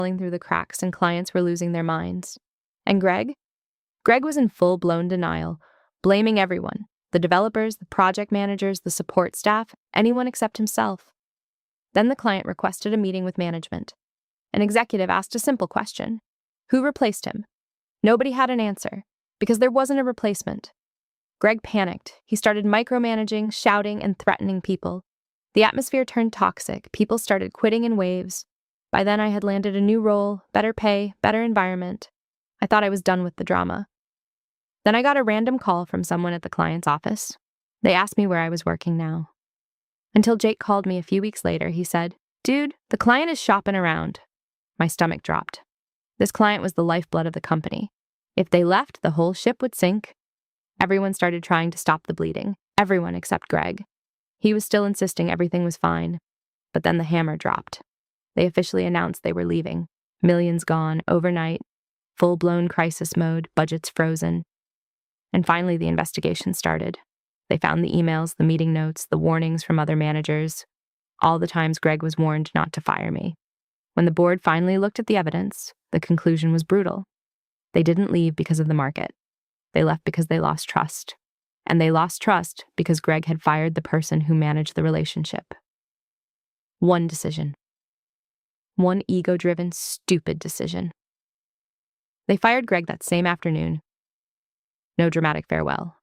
falling through the cracks and clients were losing their minds. And Greg? Greg was in full-blown denial, blaming everyone, the developers, the project managers, the support staff, anyone except himself. Then the client requested a meeting with management. An executive asked a simple question. Who replaced him? Nobody had an answer, because there wasn't a replacement. Greg panicked. He started micromanaging, shouting, and threatening people. The atmosphere turned toxic. People started quitting in waves. By then I had landed a new role, better pay, better environment. I thought I was done with the drama. Then I got a random call from someone at the client's office. They asked me where I was working now. Until Jake called me a few weeks later, he said, "Dude, the client is shopping around." My stomach dropped. This client was the lifeblood of the company. If they left, the whole ship would sink. Everyone started trying to stop the bleeding. Everyone except Greg. He was still insisting everything was fine. But then the hammer dropped. They officially announced they were leaving. Millions gone, overnight. Full-blown crisis mode, budgets frozen. And finally the investigation started. They found the emails, the meeting notes, the warnings from other managers. All the times Greg was warned not to fire me. When the board finally looked at the evidence, the conclusion was brutal. They didn't leave because of the market. They left because they lost trust. And they lost trust because Greg had fired the person who managed the relationship. One decision. One ego-driven, stupid decision. They fired Greg that same afternoon. No dramatic farewell.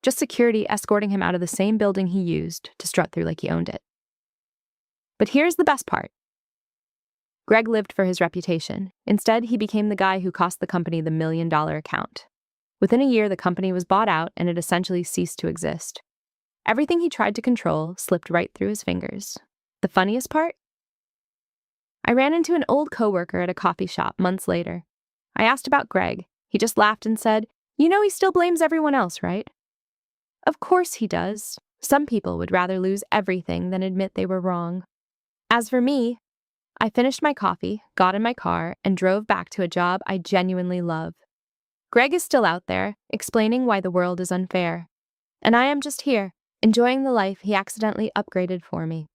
Just security escorting him out of the same building he used to strut through like he owned it. But here's the best part. Greg lived for his reputation. Instead, he became the guy who cost the company the $1 million account. Within a year, the company was bought out and it essentially ceased to exist. Everything he tried to control slipped right through his fingers. The funniest part? I ran into an old coworker at a coffee shop months later. I asked about Greg. He just laughed and said, "You know he still blames everyone else, right?" Of course he does. Some people would rather lose everything than admit they were wrong. As for me, I finished my coffee, got in my car, and drove back to a job I genuinely love. Greg is still out there, explaining why the world is unfair. And I am just here, enjoying the life he accidentally upgraded for me.